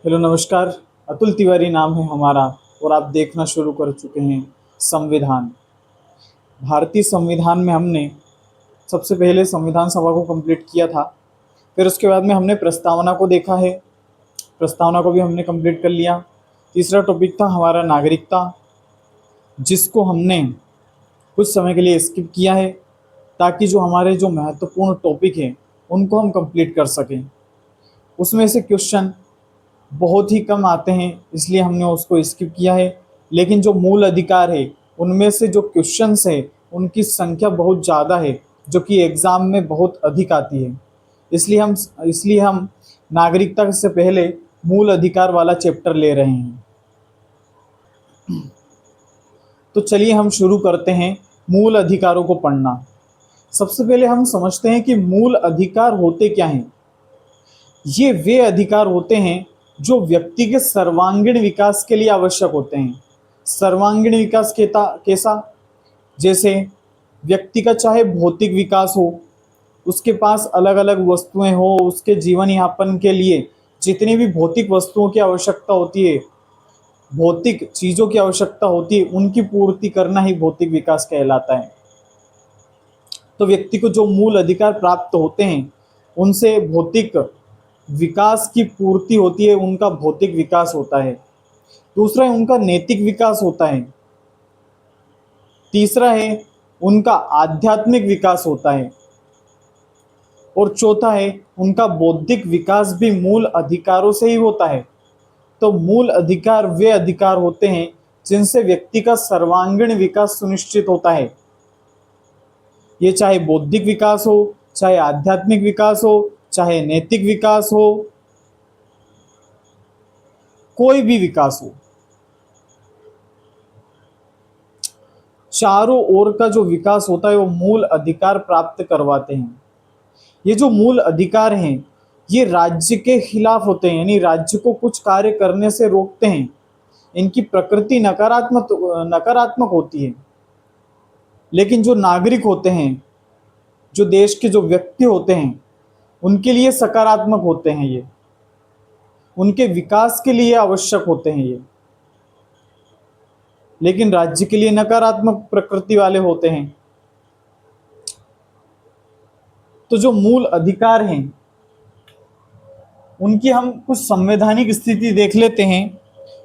Hello नमस्कार। अतुल तिवारी नाम है हमारा और आप देखना शुरू कर चुके हैं संविधान। भारतीय संविधान में हमने सबसे पहले संविधान सभा को कंप्लीट किया था। फिर उसके बाद में हमने प्रस्तावना को देखा है। प्रस्तावना को भी हमने कंप्लीट कर लिया। तीसरा टॉपिक था हमारा नागरिकता, जिसको हमने कुछ समय के लिए स्किप किया है ताकि जो हमारे जो महत्वपूर्ण टॉपिक हैं उनको हम कंप्लीट कर सकें। उसमें से क्वेश्चन बहुत ही कम आते हैं, इसलिए हमने उसको स्किप किया है। लेकिन जो मूल अधिकार है उनमें से जो क्वेश्चंस है उनकी संख्या बहुत ज़्यादा है, जो कि एग्ज़ाम में बहुत अधिक आती है। इसलिए हम नागरिकता से पहले मूल अधिकार वाला चैप्टर ले रहे हैं। तो चलिए हम शुरू करते हैं मूल अधिकारों को पढ़ना। सबसे पहले हम समझते हैं कि मूल अधिकार होते क्या हैं। ये वे अधिकार होते हैं जो व्यक्ति के सर्वांगीण विकास के लिए आवश्यक होते हैं। सर्वांगीण विकास कैसा? जैसे व्यक्ति का चाहे भौतिक विकास हो, उसके पास अलग अलग वस्तुएं हो, उसके जीवन यापन के लिए जितनी भी भौतिक वस्तुओं की आवश्यकता होती है, भौतिक चीज़ों की आवश्यकता होती है, उनकी पूर्ति करना ही भौतिक विकास कहलाता है। तो व्यक्ति को जो मूल अधिकार प्राप्त होते हैं उनसे भौतिक विकास की पूर्ति होती है, उनका भौतिक विकास होता है। दूसरा है उनका नैतिक विकास होता है। तीसरा है उनका आध्यात्मिक विकास होता है। और चौथा है उनका बौद्धिक विकास भी मूल अधिकारों से ही होता है। तो मूल अधिकार वे अधिकार होते हैं जिनसे व्यक्ति का सर्वांगीण विकास सुनिश्चित होता है। ये चाहे बौद्धिक विकास हो, चाहे आध्यात्मिक विकास हो, चाहे नैतिक विकास हो, कोई भी विकास हो, चारों ओर का जो विकास होता है वो मूल अधिकार प्राप्त करवाते हैं। ये जो मूल अधिकार हैं ये राज्य के खिलाफ होते हैं, यानी राज्य को कुछ कार्य करने से रोकते हैं। इनकी प्रकृति नकारात्मक होती है। लेकिन जो नागरिक होते हैं, जो देश के जो व्यक्ति होते हैं, उनके लिए सकारात्मक होते हैं। ये उनके विकास के लिए आवश्यक होते हैं ये। लेकिन राज्य के लिए नकारात्मक प्रकृति वाले होते हैं। तो जो मूल अधिकार हैं उनकी हम कुछ संवैधानिक स्थिति देख लेते हैं।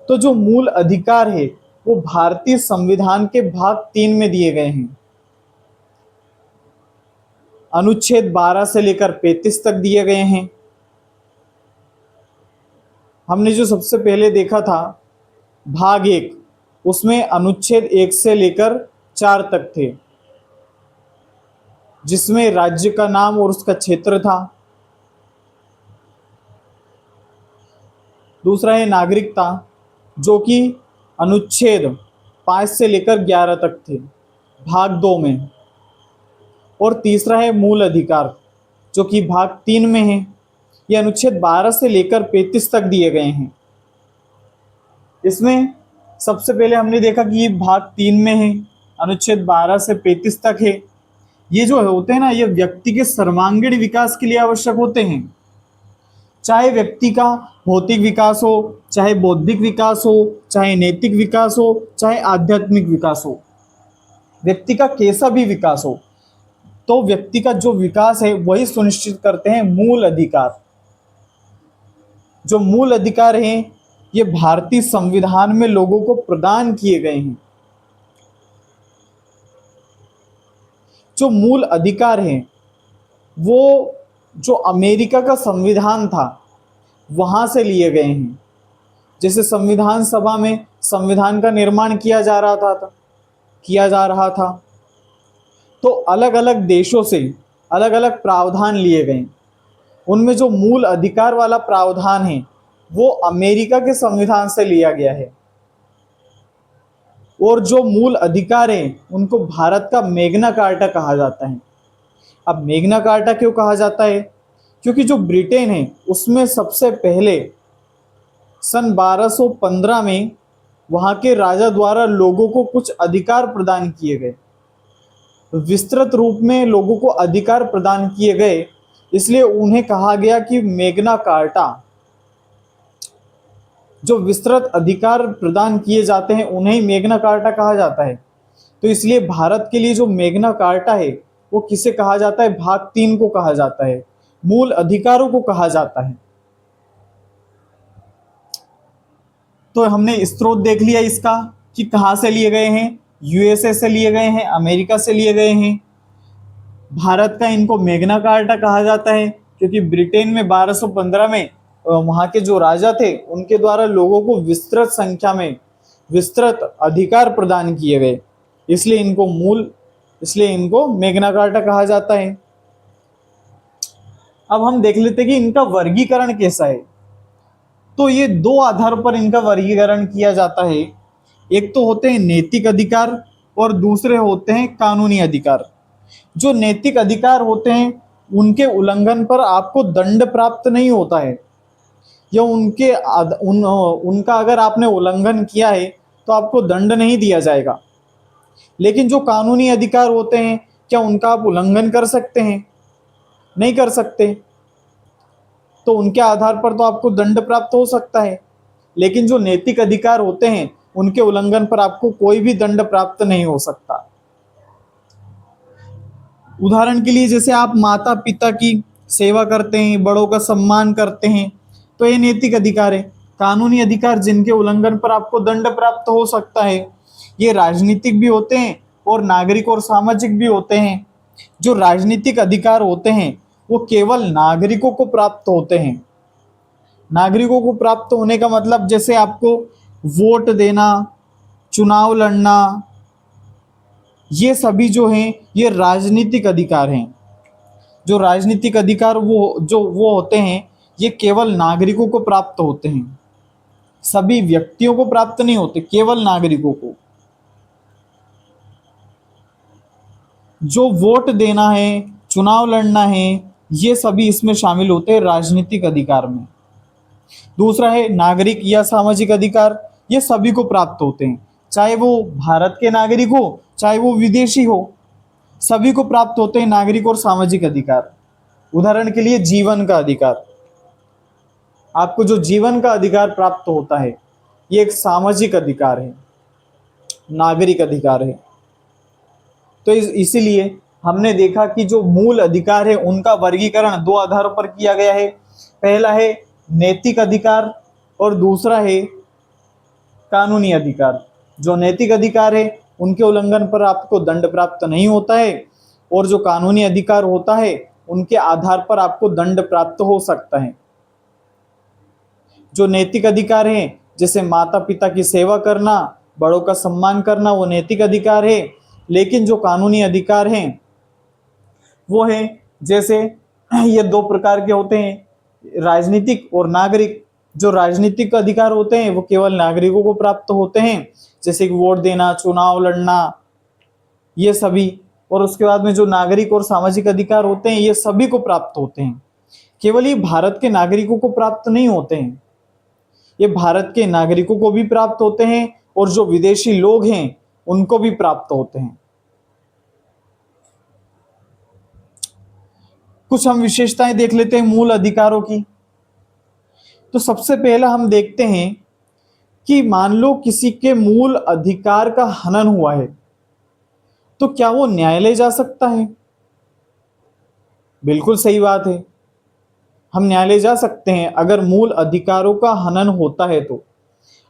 तो जो मूल अधिकार है वो भारतीय संविधान के भाग 3 में दिए गए हैं। अनुच्छेद 12 से लेकर 35 तक दिए गए हैं। हमने जो सबसे पहले देखा था भाग 1, उसमें अनुच्छेद 1 से लेकर 4 तक थे, जिसमें राज्य का नाम और उसका क्षेत्र था। दूसरा है नागरिकता, जो कि अनुच्छेद 5 से लेकर 11 तक थे भाग 2 में। और तीसरा है मूल अधिकार, जो कि भाग 3 में है। ये अनुच्छेद 12 से लेकर 35 तक दिए गए हैं। इसमें सबसे पहले हमने देखा कि ये भाग 3 में है, अनुच्छेद 12 से 35 तक है। ये जो होते हैं ना, ये व्यक्ति के सर्वांगीण विकास के लिए आवश्यक होते हैं। चाहे व्यक्ति का भौतिक विकास हो, चाहे बौद्धिक विकास हो, चाहे नैतिक विकास हो, चाहे आध्यात्मिक विकास हो, व्यक्ति का कैसा भी विकास हो, तो व्यक्ति का जो विकास है वही सुनिश्चित करते हैं मूल अधिकार। जो मूल अधिकार हैं ये भारतीय संविधान में लोगों को प्रदान किए गए हैं। जो मूल अधिकार हैं वो जो अमेरिका का संविधान था वहां से लिए गए हैं। जैसे संविधान सभा में संविधान का निर्माण किया जा रहा था, तो अलग अलग देशों से अलग अलग प्रावधान लिए गए। उनमें जो मूल अधिकार वाला प्रावधान है वो अमेरिका के संविधान से लिया गया है। और जो मूल अधिकार है उनको भारत का मैग्ना कार्टा कहा जाता है। अब मैग्ना कार्टा क्यों कहा जाता है? क्योंकि जो ब्रिटेन है उसमें सबसे पहले सन 1215 में वहाँ के राजा द्वारा लोगों को कुछ अधिकार प्रदान किए गए। विस्तृत रूप में लोगों को अधिकार प्रदान किए गए, इसलिए उन्हें कहा गया कि मैग्ना कार्टा। जो विस्तृत अधिकार प्रदान किए जाते हैं उन्हें ही मैग्ना कार्टा कहा जाता है। तो इसलिए भारत के लिए जो मैग्ना कार्टा है वो किसे कहा जाता है? भाग 3 को कहा जाता है, मूल अधिकारों को कहा जाता है। तो हमने स्रोत देख लिया इसका कि कहाँ से लिए गए हैं, यूएसए से लिए गए हैं, अमेरिका से लिए गए हैं। भारत का इनको मैग्ना कार्टा कहा जाता है क्योंकि ब्रिटेन में 1215 में वहाँ के जो राजा थे उनके द्वारा लोगों को विस्तृत संख्या में विस्तृत अधिकार प्रदान किए गए, इसलिए इनको मैग्ना कार्टा कहा जाता है। अब हम देख लेते हैं कि इनका वर्गीकरण कैसा है। तो ये दो आधार पर इनका वर्गीकरण किया जाता है। एक तो होते हैं नैतिक अधिकार और दूसरे होते हैं कानूनी अधिकार। जो नैतिक अधिकार होते हैं उनके उल्लंघन पर आपको दंड प्राप्त नहीं होता है, या उनका अगर आपने उल्लंघन किया है तो आपको दंड नहीं दिया जाएगा। लेकिन जो कानूनी अधिकार होते हैं, क्या उनका आप उल्लंघन कर सकते हैं? नहीं कर सकते। तो उनके आधार पर तो आपको दंड प्राप्त हो सकता है, लेकिन जो नैतिक अधिकार होते हैं उनके उल्लंघन पर आपको कोई भी दंड प्राप्त नहीं हो सकता। उदाहरण के लिए जैसे आप माता पिता की सेवा करते हैं, बड़ों का सम्मान करते हैं, तो ये नैतिक अधिकार है। कानूनी अधिकार जिनके उल्लंघन पर आपको दंड प्राप्त हो सकता है, ये राजनीतिक भी होते हैं और नागरिक और सामाजिक भी होते हैं। जो राजनीतिक अधिकार होते हैं वो केवल नागरिकों को प्राप्त होते हैं। नागरिकों को प्राप्त होने का मतलब जैसे आपको वोट देना, चुनाव लड़ना, ये सभी जो हैं ये राजनीतिक अधिकार हैं। जो राजनीतिक अधिकार वो होते हैं ये केवल नागरिकों को प्राप्त होते हैं, सभी व्यक्तियों को प्राप्त नहीं होते, केवल नागरिकों को। जो वोट देना है, चुनाव लड़ना है, ये सभी इसमें शामिल होते हैं राजनीतिक अधिकार में। दूसरा है नागरिक या सामाजिक अधिकार, ये सभी को प्राप्त होते हैं, चाहे वो भारत के नागरिक हो चाहे वो विदेशी हो, सभी को प्राप्त होते हैं नागरिक और सामाजिक अधिकार। उदाहरण के लिए जीवन का अधिकार, आपको जो जीवन का अधिकार प्राप्त होता है ये एक सामाजिक अधिकार है, नागरिक अधिकार है। तो इसीलिए हमने देखा कि जो मूल अधिकार है उनका वर्गीकरण दो आधारों पर किया गया है। पहला है नैतिक अधिकार और दूसरा है कानूनी अधिकार। जो नैतिक अधिकार है उनके उल्लंघन पर आपको दंड प्राप्त नहीं होता है, और जो कानूनी अधिकार होता है उनके आधार पर आपको दंड प्राप्त हो सकता है। जो नैतिक अधिकार है जैसे माता पिता की सेवा करना, बड़ों का सम्मान करना, वो नैतिक अधिकार है। लेकिन जो कानूनी अधिकार हैं वो है जैसे ये दो प्रकार के होते हैं, राजनीतिक और नागरिक। जो राजनीतिक अधिकार होते हैं वो केवल नागरिकों को प्राप्त होते हैं, जैसे कि वोट देना, चुनाव लड़ना, ये सभी। और उसके बाद में जो नागरिक और सामाजिक अधिकार होते हैं ये सभी को प्राप्त होते हैं। केवल ये भारत के नागरिकों को प्राप्त नहीं होते हैं, ये भारत के नागरिकों को भी प्राप्त होते हैं और जो विदेशी लोग हैं उनको भी प्राप्त होते हैं। कुछ हम विशेषताएं देख लेते हैं मूल अधिकारों की। तो सबसे पहला हम देखते हैं कि मान लो किसी के मूल अधिकार का हनन हुआ है तो क्या वो न्यायालय जा सकता है? बिल्कुल सही बात है, हम न्यायालय जा सकते हैं। अगर मूल अधिकारों का हनन होता है तो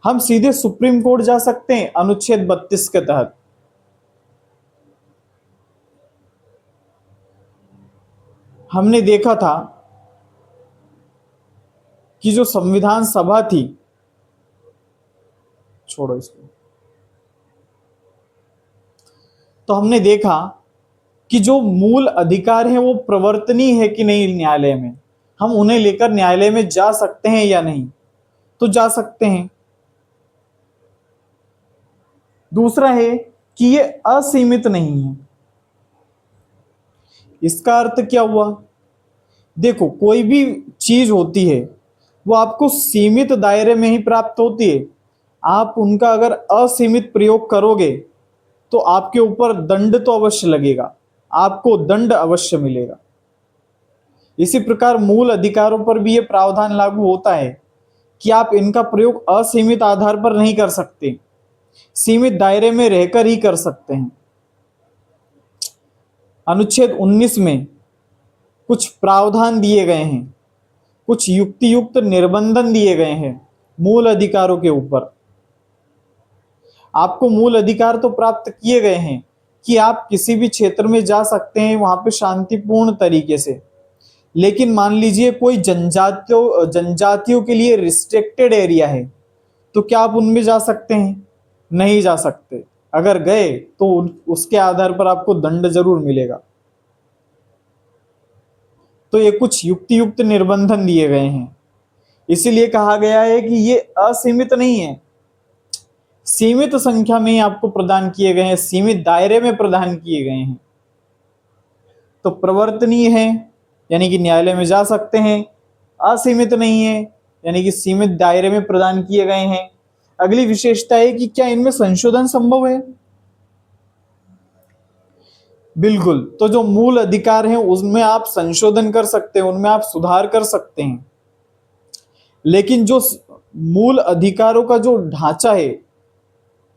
हम सीधे सुप्रीम कोर्ट जा सकते हैं अनुच्छेद 32 के तहत। हमने देखा था कि जो संविधान सभा थी, छोड़ो इसको, तो हमने देखा कि जो मूल अधिकार है वो प्रवर्तनीय है कि नहीं न्यायालय में, हम उन्हें लेकर न्यायालय में जा सकते हैं या नहीं, तो जा सकते हैं। दूसरा है कि ये असीमित नहीं है। इसका अर्थ क्या हुआ? देखो, कोई भी चीज होती है वो आपको सीमित दायरे में ही प्राप्त होती है। आप उनका अगर असीमित प्रयोग करोगे तो आपके ऊपर दंड तो अवश्य लगेगा, आपको दंड अवश्य मिलेगा। इसी प्रकार मूल अधिकारों पर भी यह प्रावधान लागू होता है कि आप इनका प्रयोग असीमित आधार पर नहीं कर सकते, सीमित दायरे में रहकर ही कर सकते हैं। अनुच्छेद 19 में कुछ प्रावधान दिए गए हैं, कुछ युक्ति युक्त निर्बंधन दिए गए हैं मूल अधिकारों के ऊपर। आपको मूल अधिकार तो प्राप्त किए गए हैं कि आप किसी भी क्षेत्र में जा सकते हैं वहां पे शांतिपूर्ण तरीके से, लेकिन मान लीजिए कोई जनजातियों के लिए रिस्ट्रिक्टेड एरिया है, तो क्या आप उनमें जा सकते हैं? नहीं जा सकते। अगर गए तो उसके आधार पर आपको दंड जरूर मिलेगा। तो ये कुछ युक्ति युक्त निर्बंधन दिए गए हैं, इसीलिए कहा गया है कि ये असीमित नहीं है, सीमित संख्या में ही आपको प्रदान किए गए हैं, सीमित दायरे में प्रदान किए गए हैं। तो प्रवर्तनीय है यानी कि न्यायालय में जा सकते हैं, असीमित नहीं है यानी कि सीमित दायरे में प्रदान किए गए हैं। अगली विशेषता है कि क्या इनमें संशोधन संभव है? बिल्कुल। तो जो मूल अधिकार हैं उसमें आप संशोधन कर सकते हैं, उनमें आप सुधार कर सकते हैं, लेकिन जो मूल अधिकारों का जो ढांचा है,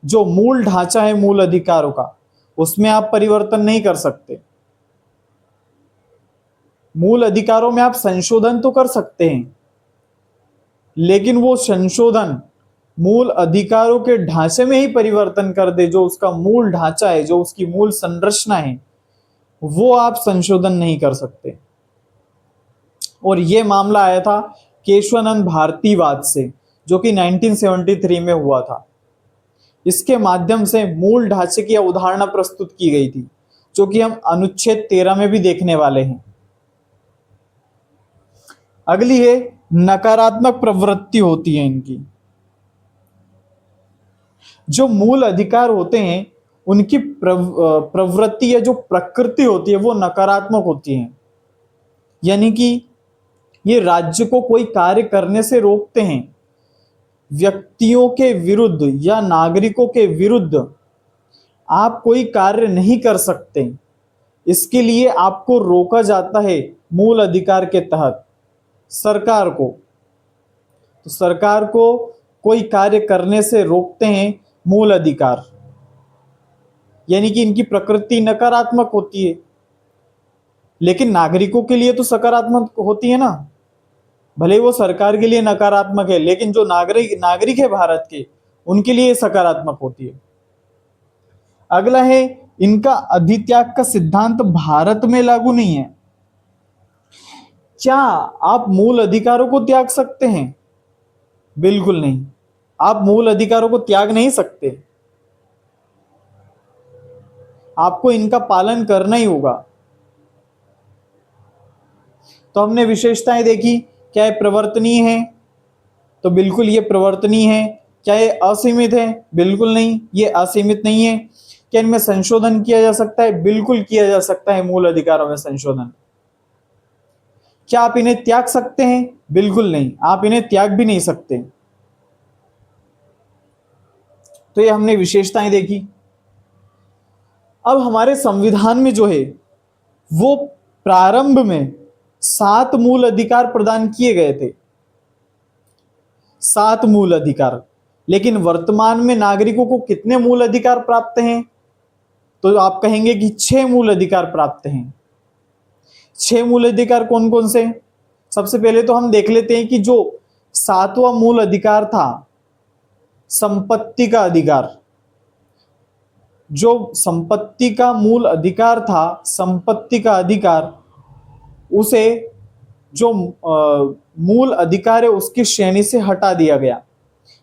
जो मूल ढांचा है मूल अधिकारों का, उसमें आप परिवर्तन नहीं कर सकते। मूल अधिकारों में आप संशोधन तो कर सकते हैं, लेकिन वो संशोधन मूल अधिकारों के ढांचे में ही परिवर्तन कर दे, जो उसका मूल ढांचा है, जो उसकी मूल संरचना है, वो आप संशोधन नहीं कर सकते। और ये मामला आया था केशवानंद भारतीवाद से, जो कि 1973 में हुआ था। इसके माध्यम से मूल ढांचे की अवधारणा प्रस्तुत की गई थी, जो कि हम अनुच्छेद 13 में भी देखने वाले हैं। अगली है नकारात्मक प्रवृत्ति होती है इनकी। जो मूल अधिकार होते हैं उनकी प्रवृत्ति या जो प्रकृति होती है वो नकारात्मक होती है, यानी कि ये राज्य को कोई कार्य करने से रोकते हैं। व्यक्तियों के विरुद्ध या नागरिकों के विरुद्ध आप कोई कार्य नहीं कर सकते, इसके लिए आपको रोका जाता है मूल अधिकार के तहत सरकार को। तो सरकार को कोई कार्य करने से रोकते हैं मूल अधिकार, यानी कि इनकी प्रकृति नकारात्मक होती है। लेकिन नागरिकों के लिए तो सकारात्मक होती है ना, भले वो सरकार के लिए नकारात्मक है, लेकिन जो नागरिक है भारत के, उनके लिए सकारात्मक होती है। अगला है इनका अधित्याग का सिद्धांत भारत में लागू नहीं है। क्या आप मूल अधिकारों को त्याग सकते हैं? बिल्कुल नहीं, आप मूल अधिकारों को त्याग नहीं सकते, आपको इनका पालन करना ही होगा। तो हमने विशेषताएं देखी, क्या ये प्रवर्तनीय है? तो बिल्कुल ये प्रवर्तनीय है। क्या ये असीमित है? बिल्कुल नहीं, ये असीमित नहीं है। क्या इनमें संशोधन किया जा सकता है? बिल्कुल किया जा सकता है मूल अधिकारों में संशोधन। क्या आप इन्हें त्याग सकते हैं? बिल्कुल नहीं, आप इन्हें त्याग भी नहीं सकते। तो ये हमने विशेषताएं देखी। अब हमारे संविधान में जो है वो प्रारंभ में 7 मूल अधिकार प्रदान किए गए थे, 7 मूल अधिकार। लेकिन वर्तमान में नागरिकों को कितने मूल अधिकार प्राप्त हैं? तो आप कहेंगे कि 6 मूल अधिकार प्राप्त हैं। 6 मूल अधिकार कौन कौन से? सबसे पहले तो हम देख लेते हैं कि जो 7वां मूल अधिकार था, संपत्ति का अधिकार। जो संपत्ति का मूल अधिकार था, संपत्ति का अधिकार, उसे जो मूल अधिकार है उसकी श्रेणी से हटा दिया गया।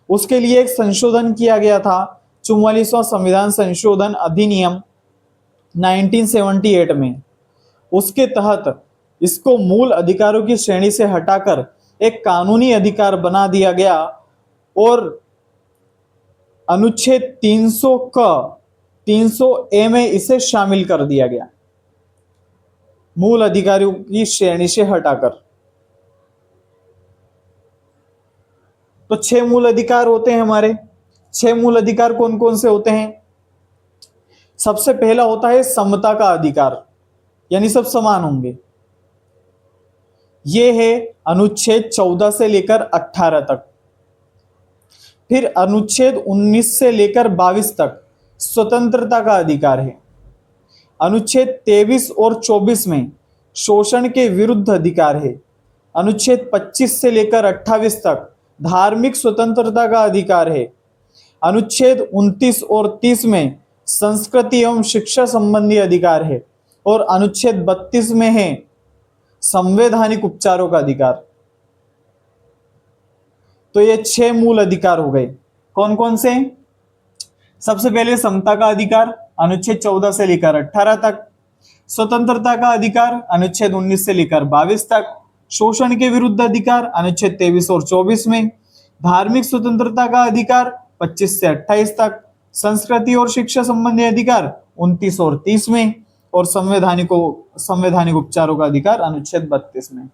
उसके लिए एक संशोधन किया गया था, 44वां संविधान संशोधन अधिनियम 1978 में। उसके तहत इसको मूल अधिकारों की श्रेणी से हटाकर एक कानूनी अधिकार बना दिया गया और अनुच्छेद 300 में इसे शामिल कर दिया गया, मूल अधिकारों की श्रेणी से हटाकर। तो 6 मूल अधिकार होते हैं हमारे। 6 मूल अधिकार कौन कौन से होते हैं? सबसे पहला होता है समता का अधिकार, यानी सब समान होंगे। यह है अनुच्छेद 14 से लेकर 18 तक। फिर अनुच्छेद 19 से लेकर 22 तक स्वतंत्रता का अधिकार है। अनुच्छेद 23 और 24 में शोषण के विरुद्ध अधिकार है। अनुच्छेद 25 से लेकर 28 तक धार्मिक स्वतंत्रता का अधिकार है। अनुच्छेद 29 और 30 में संस्कृति एवं शिक्षा संबंधी अधिकार है और अनुच्छेद 32 में है संवैधानिक उपचारों का अधिकार। तो ये 6 मूल अधिकार हो गए। कौन कौन से? सबसे पहले समता का अधिकार अनुच्छेद 14 से लेकर 18 तक, स्वतंत्रता का अधिकार अनुच्छेद 19 से लेकर 22 तक, शोषण के विरुद्ध अधिकार अनुच्छेद 23 और 24 में, धार्मिक स्वतंत्रता का अधिकार 25 से 28 तक, संस्कृति और शिक्षा संबंधी अधिकार 29 और 30 में, और संवैधानिक उपचारों का अधिकार अनुच्छेद 32 में।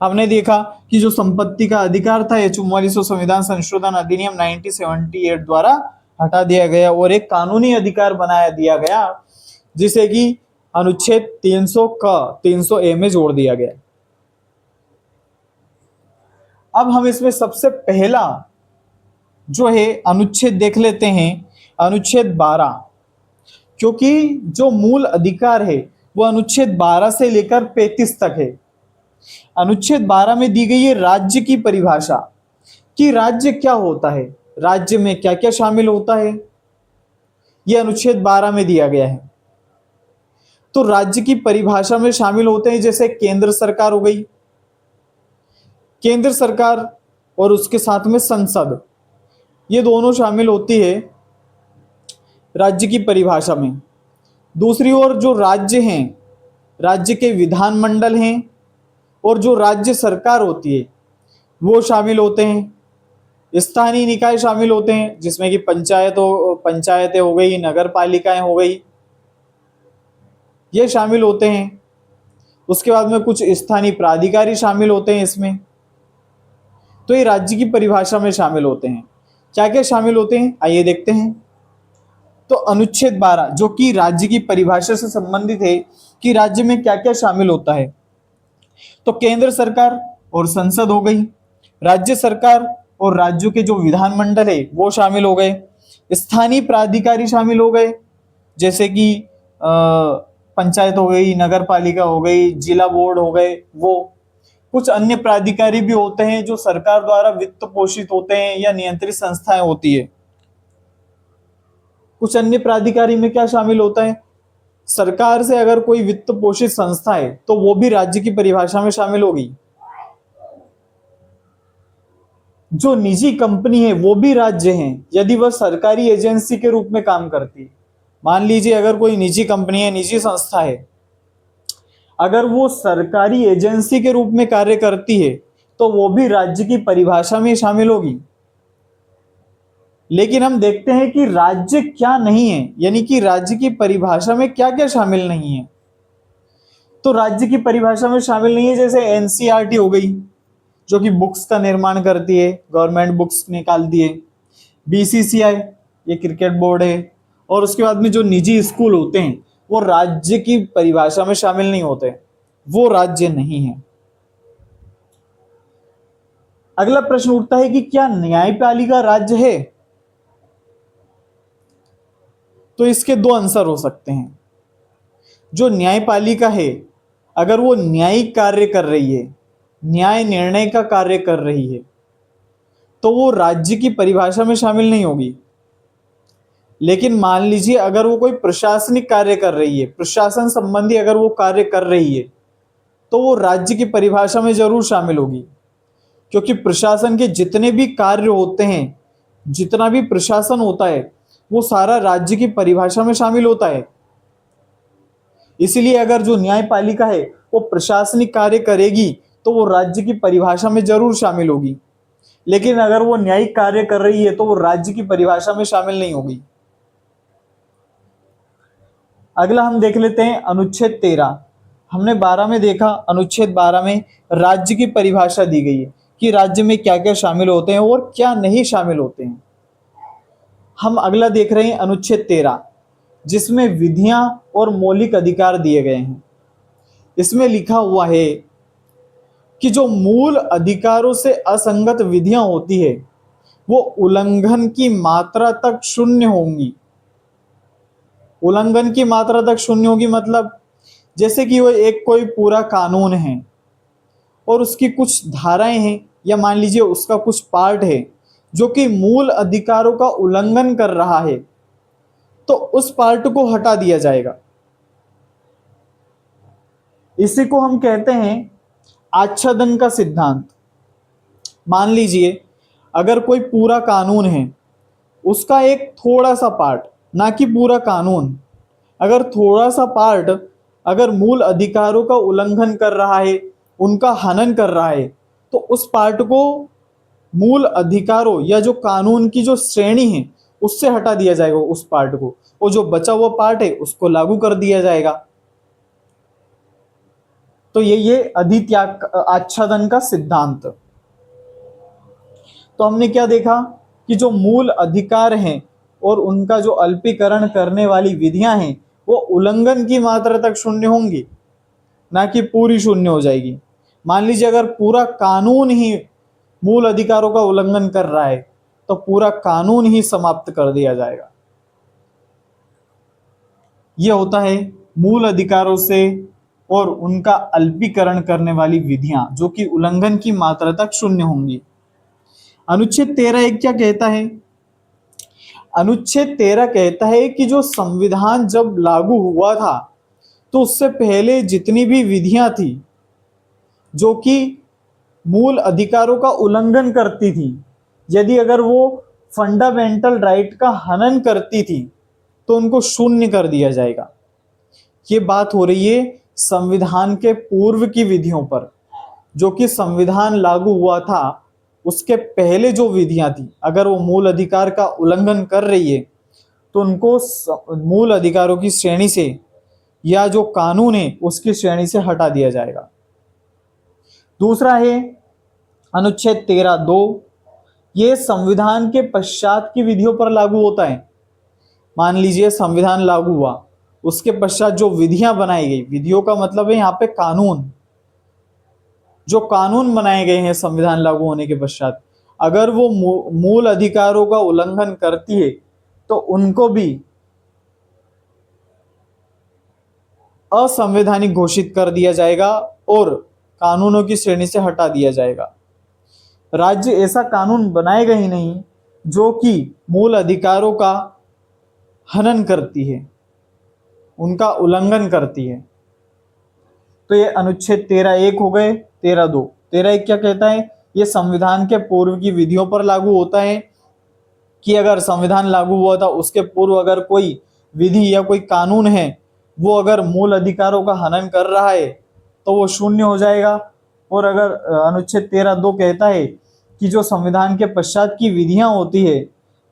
हमने देखा कि जो संपत्ति का अधिकार था ये 44वां संविधान संशोधन अधिनियम 1978 द्वारा हटा दिया गया और एक कानूनी अधिकार बनाया दिया गया, जिसे कि अनुच्छेद 300 का 300A में जोड़ दिया गया। अब हम इसमें सबसे पहला जो है अनुच्छेद देख लेते हैं, अनुच्छेद 12, क्योंकि जो मूल अधिकार है वो अनुच्छेद 12 से लेकर 35 तक है। अनुच्छेद 12 में दी गई है राज्य की परिभाषा कि राज्य क्या होता है, राज्य में क्या क्या शामिल होता है, यह अनुच्छेद 12 में दिया गया है। तो राज्य की परिभाषा में शामिल होते हैं जैसे केंद्र सरकार हो गई, केंद्र सरकार और उसके साथ में संसद, ये दोनों शामिल होती है राज्य की परिभाषा में। दूसरी ओर जो राज्य हैं, राज्य के विधानमंडल हैं और जो राज्य सरकार होती है वो शामिल होते हैं। स्थानीय निकाय शामिल होते हैं जिसमें कि पंचायतें हो गई, नगर पालिकाएं हो गई, ये शामिल होते हैं। उसके बाद में कुछ स्थानीय प्राधिकारी शामिल होते हैं इसमें। तो ये राज्य की परिभाषा में शामिल होते हैं। क्या क्या शामिल होते हैं आइए देखते हैं। तो अनुच्छेद 12 जो कि राज्य की परिभाषा से संबंधित है कि राज्य में क्या क्या शामिल होता है। तो केंद्र सरकार और संसद हो गई, राज्य सरकार और राज्यों के जो विधानमंडल है वो शामिल हो गए, स्थानीय प्राधिकारी शामिल हो गए जैसे कि पंचायत हो गई, नगर पालिका हो गई, जिला बोर्ड हो गए। वो कुछ अन्य प्राधिकारी भी होते हैं जो सरकार द्वारा वित्त पोषित होते हैं या नियंत्रित संस्थाएं होती है। कुछ अन्य प्राधिकारी में क्या शामिल होता है, सरकार से अगर कोई वित्त पोषित संस्था है तो वो भी राज्य की परिभाषा में शामिल होगी। जो निजी कंपनी है वो भी राज्य हैं यदि वह सरकारी एजेंसी के रूप में काम करती है। मान लीजिए अगर कोई निजी कंपनी है, निजी संस्था है, अगर वो सरकारी एजेंसी के रूप में कार्य करती है तो वो भी राज्य की परिभाषा में शामिल होगी। लेकिन हम देखते हैं कि राज्य क्या नहीं है, यानी कि राज्य की परिभाषा में क्या क्या शामिल नहीं है। तो राज्य की परिभाषा में शामिल नहीं है जैसे एनसीईआरटी हो गई जो कि बुक्स का निर्माण करती है, गवर्नमेंट बुक्स निकालती है। बीसीसीआई ये क्रिकेट बोर्ड है। और उसके बाद में जो निजी स्कूल होते हैं वो राज्य की परिभाषा में शामिल नहीं होते, वो राज्य नहीं है। अगला प्रश्न उठता है कि क्या न्यायपालिका राज्य है? तो इसके दो आंसर हो सकते हैं। जो न्यायपालिका है अगर वो न्यायिक कार्य कर रही है, न्याय निर्णय का कार्य कर रही है, तो वो राज्य की परिभाषा में शामिल नहीं होगी। लेकिन मान लीजिए अगर वो कोई प्रशासनिक कार्य कर रही है, प्रशासन संबंधी अगर वो कार्य कर रही है, तो वो राज्य की परिभाषा में जरूर शामिल होगी, क्योंकि प्रशासन के जितने भी कार्य होते हैं, जितना भी प्रशासन होता है वो सारा राज्य की परिभाषा में शामिल होता है। इसलिए अगर जो न्यायपालिका है वो प्रशासनिक कार्य करेगी तो वो राज्य की परिभाषा में जरूर शामिल होगी। लेकिन अगर वो न्यायिक कार्य कर रही है तो वो राज्य की परिभाषा में शामिल नहीं होगी। अगला हम देख लेते हैं अनुच्छेद 13। हमने 12 में देखा, अनुच्छेद 12 में राज्य की परिभाषा दी गई है कि राज्य में क्या क्या शामिल होते हैं और क्या नहीं शामिल होते हैं। हम अगला देख रहे हैं अनुच्छेद 13 जिसमें विधियां और मौलिक अधिकार दिए गए हैं। इसमें लिखा हुआ है कि जो मूल अधिकारों से असंगत विधियां होती है वो उल्लंघन की मात्रा तक शून्य होंगी। उल्लंघन की मात्रा तक शून्य होगी मतलब जैसे कि वो एक कोई पूरा कानून है और उसकी कुछ धाराएं हैं, या मान लीजिए उसका कुछ पार्ट है जो कि मूल अधिकारों का उल्लंघन कर रहा है, तो उस पार्ट को हटा दिया जाएगा। इसी को हम कहते हैं आच्छादन का सिद्धांत। मान लीजिए अगर कोई पूरा कानून है, उसका एक थोड़ा सा पार्ट, ना कि पूरा कानून, अगर थोड़ा सा पार्ट अगर मूल अधिकारों का उल्लंघन कर रहा है, उनका हनन कर रहा है, तो उस पार्ट को मूल अधिकारों या जो कानून की जो श्रेणी है उससे हटा दिया जाएगा उस पार्ट को, और जो बचा हुआ पार्ट है उसको लागू कर दिया जाएगा। तो ये अधित्याग आच्छादन का सिद्धांत। तो हमने क्या देखा कि जो मूल अधिकार हैं और उनका जो अल्पीकरण करने वाली विधियां हैं वो उल्लंघन की मात्रा तक शून्य होंगी, ना कि पूरी शून्य हो जाएगी। मान लीजिए अगर पूरा कानून ही मूल अधिकारों का उल्लंघन कर रहा है तो पूरा कानून ही समाप्त कर दिया जाएगा। यह होता है मूल अधिकारों से और उनका अल्पीकरण करने वाली विधियां जो कि उल्लंघन की मात्रा तक शून्य होंगी। अनुच्छेद 13(1) क्या कहता है? अनुच्छेद 13 कहता है कि जो संविधान जब लागू हुआ था तो उससे पहले जितनी भी विधियां थी जो कि मूल अधिकारों का उल्लंघन करती थी, यदि अगर वो फंडामेंटल राइट का हनन करती थी तो उनको शून्य कर दिया जाएगा। ये बात हो रही है संविधान के पूर्व की विधियों पर। जो कि संविधान लागू हुआ था उसके पहले जो विधियां थी, अगर वो मूल अधिकार का उल्लंघन कर रही है तो उनको मूल अधिकारों की श्रेणी से या जो कानून है उसकी श्रेणी से हटा दिया जाएगा। दूसरा है अनुच्छेद 13(2). ये संविधान के पश्चात की विधियों पर लागू होता है। मान लीजिए संविधान लागू हुआ, उसके पश्चात जो विधियां बनाई गई, विधियों का मतलब है यहाँ पे कानून, जो कानून बनाए गए हैं संविधान लागू होने के पश्चात, अगर वो मूल अधिकारों का उल्लंघन करती है तो उनको भी असंवैधानिक घोषित कर दिया जाएगा और कानूनों की श्रेणी से हटा दिया जाएगा। राज्य ऐसा कानून बनाएगा ही नहीं जो कि मूल अधिकारों का हनन करती है, उनका उल्लंघन करती है। तो ये अनुच्छेद 13(1) हो गए। 13(2). 13(1) क्या कहता है? ये संविधान के पूर्व की विधियों पर लागू होता है कि अगर संविधान लागू हुआ था उसके पूर्व अगर कोई विधि या कोई कानून है वो अगर मूल अधिकारों का हनन कर रहा है तो वो शून्य हो जाएगा। और अगर अनुच्छेद 13(2) कहता है कि जो संविधान के पश्चात की विधियां होती है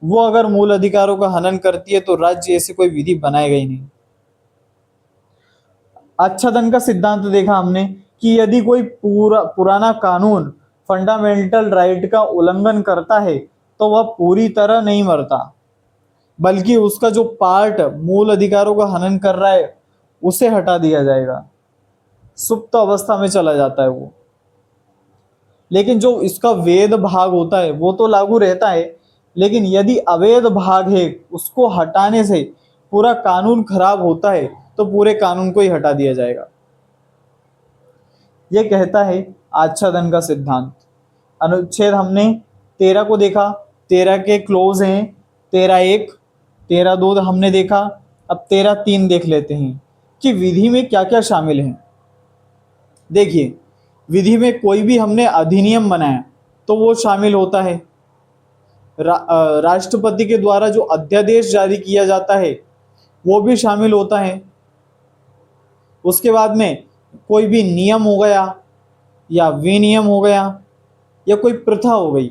वो अगर मूल अधिकारों का हनन करती है तो राज्य ऐसी कोई विधि बनाएगा ही नहीं। आच्छादन का सिद्धांत देखा हमने कि यदि कोई पुराना कानून फंडामेंटल राइट का उल्लंघन करता है तो वह पूरी तरह नहीं मरता, बल्कि उसका जो पार्ट मूल अधिकारों का हनन कर रहा है उसे हटा दिया जाएगा, सुप्त अवस्था में चला जाता है वो। लेकिन जो इसका वेद भाग होता है वो तो लागू रहता है, लेकिन यदि अवैध भाग है उसको हटाने से पूरा कानून खराब होता है तो पूरे कानून को ही हटा दिया जाएगा। यह कहता है आच्छादन का सिद्धांत। अनुच्छेद हमने 13 को देखा, 13 के क्लोज हैं 13(1), 13(2) हमने देखा। अब 13(3) देख लेते हैं कि विधि में क्या क्या शामिल है। देखिए, विधि में कोई भी हमने अधिनियम बनाया तो वो शामिल होता है। राष्ट्रपति के द्वारा जो अध्यादेश जारी किया जाता है वो भी शामिल होता है। उसके बाद में कोई भी नियम हो गया या विनियम हो गया या कोई प्रथा हो गई,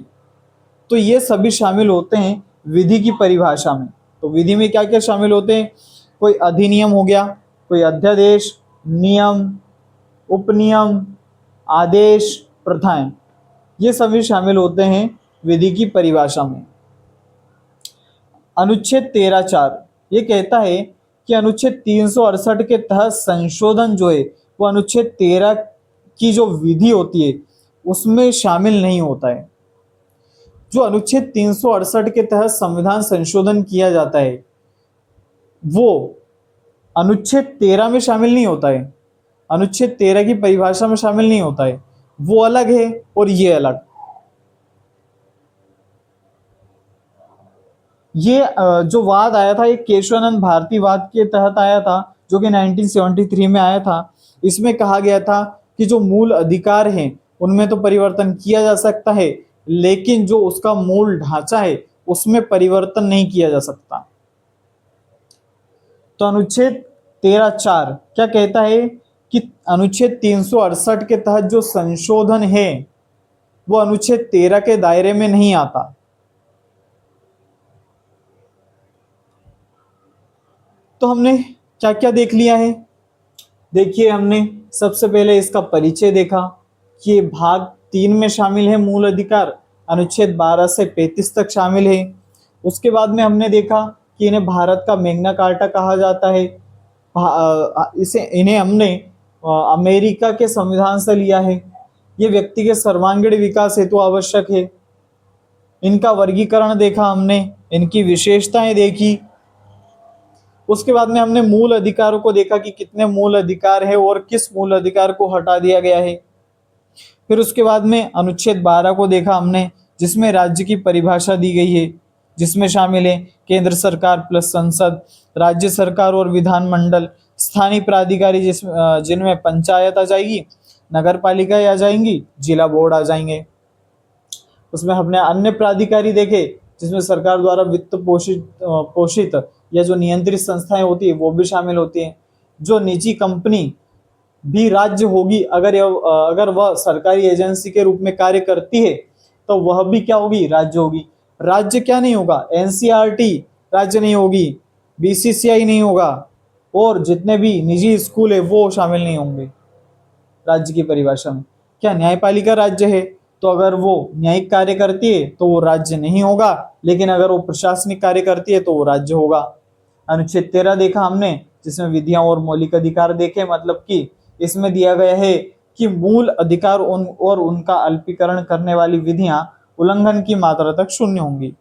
तो ये सभी शामिल होते हैं विधि की परिभाषा में। तो विधि में क्या क्या शामिल होते हैं? कोई अधिनियम हो गया, कोई अध्यादेश, नियम, उपनियम, आदेश, प्रथाएं, ये सभी शामिल होते हैं विधि की परिभाषा में। अनुच्छेद 13(4) ये कहता है कि अनुच्छेद 368 के तहत संशोधन जो है वो अनुच्छेद 13 की जो विधि होती है उसमें शामिल नहीं होता है। जो अनुच्छेद 368 के तहत संविधान संशोधन किया जाता है वो अनुच्छेद 13 में शामिल नहीं होता है, अनुच्छेद 13 की परिभाषा में शामिल नहीं होता है, वो अलग है और ये अलग। ये जो वाद आया था, एक केशवानंद भारती वाद के तहत आया था, जो कि 1973 में आया था। इसमें कहा गया था कि जो मूल अधिकार हैं उनमें तो परिवर्तन किया जा सकता है, लेकिन जो उसका मूल ढांचा है उसमें परिवर्तन नहीं किया जा सकता। तो अनुच्छेद 13(4) क्या कहता है कि अनुच्छेद 368 के तहत जो संशोधन है वो अनुच्छेद 13 के दायरे में नहीं आता। तो हमने क्या क्या देख लिया है? देखिए, हमने सबसे पहले इसका परिचय देखा कि ये भाग 3 में शामिल है, मूल अधिकार अनुच्छेद 12 से 35 तक शामिल है। उसके बाद में हमने देखा कि इन्हें भारत का मैग्ना कार्टा कहा जाता है। इन्हें हमने अमेरिका के संविधान से लिया है। ये व्यक्ति के सर्वांगीण विकास हेतु आवश्यक है। इनका वर्गीकरण देखा हमने, इनकी विशेषताएं देखी। उसके बाद में हमने मूल अधिकारों को देखा कि कितने मूल अधिकार है और किस मूल अधिकार को हटा दिया गया है। फिर उसके बाद में अनुच्छेद 12 को देखा हमने, जिसमें राज्य की परिभाषा दी गई है, जिसमें शामिल है केंद्र सरकार प्लस संसद, राज्य सरकार और विधानमंडल, स्थानीय प्राधिकारी जिनमें पंचायत आ जाएगी, नगर पालिकाएं आ जाएंगी, जिला बोर्ड आ जाएंगे। उसमें हमने अन्य प्राधिकारी देखे, जिसमें सरकार द्वारा वित्त पोषित या जो नियंत्रित संस्थाएं होती है वो भी शामिल होती हैं। जो निजी कंपनी भी राज्य होगी, अगर वह सरकारी एजेंसी के रूप में कार्य करती है तो वह भी क्या होगी? राज्य होगी। राज्य क्या नहीं होगा? एनसीईआरटी राज्य नहीं होगी, बीसीसीआई नहीं होगा, और जितने भी निजी स्कूल है वो शामिल नहीं होंगे राज्य की परिभाषा में। क्या न्यायपालिका राज्य है? तो अगर वो न्यायिक कार्य करती है तो वो राज्य नहीं होगा, लेकिन अगर वो प्रशासनिक कार्य करती है तो वो राज्य होगा। अनुच्छेद 13 देखा हमने, जिसमें विधियां और मौलिक अधिकार देखे, मतलब कि इसमें दिया गया है कि मूल अधिकार और उनका अल्पीकरण करने वाली विधियां उल्लंघन की मात्रा तक शून्य होंगी।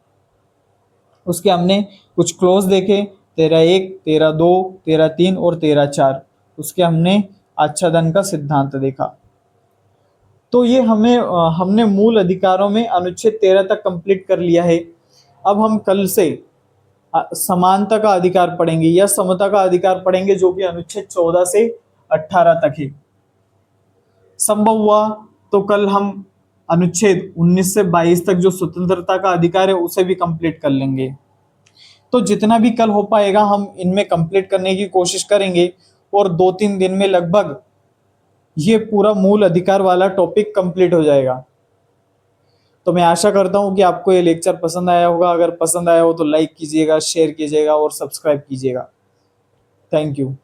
उसके हमने कुछ क्लोज देखे, 13(1), 13(2), 13(3) और 13(4). उसके हमने आच्छादन का सिद्धांत देखा। तो ये हमने मूल अधिकारों में अनुच्छेद 13 तक कंप्लीट कर लिया है। अब हम कल से समानता का अधिकार पढ़ेंगे या समता का अधिकार पढ़ेंगे, जो कि अनुच्छेद 14 से 18 तक है। संभव हुआ तो कल हम अनुच्छेद 19 से 22 तक जो स्वतंत्रता का अधिकार है उसे भी कंप्लीट कर लेंगे। तो जितना भी कल हो पाएगा हम इनमें कंप्लीट करने की कोशिश करेंगे, और 2-3 दिन में लगभग ये पूरा मूल अधिकार वाला टॉपिक कंप्लीट हो जाएगा। तो मैं आशा करता हूँ कि आपको ये लेक्चर पसंद आया होगा। अगर पसंद आया हो तो लाइक कीजिएगा, शेयर कीजिएगा और सब्सक्राइब कीजिएगा। Thank you.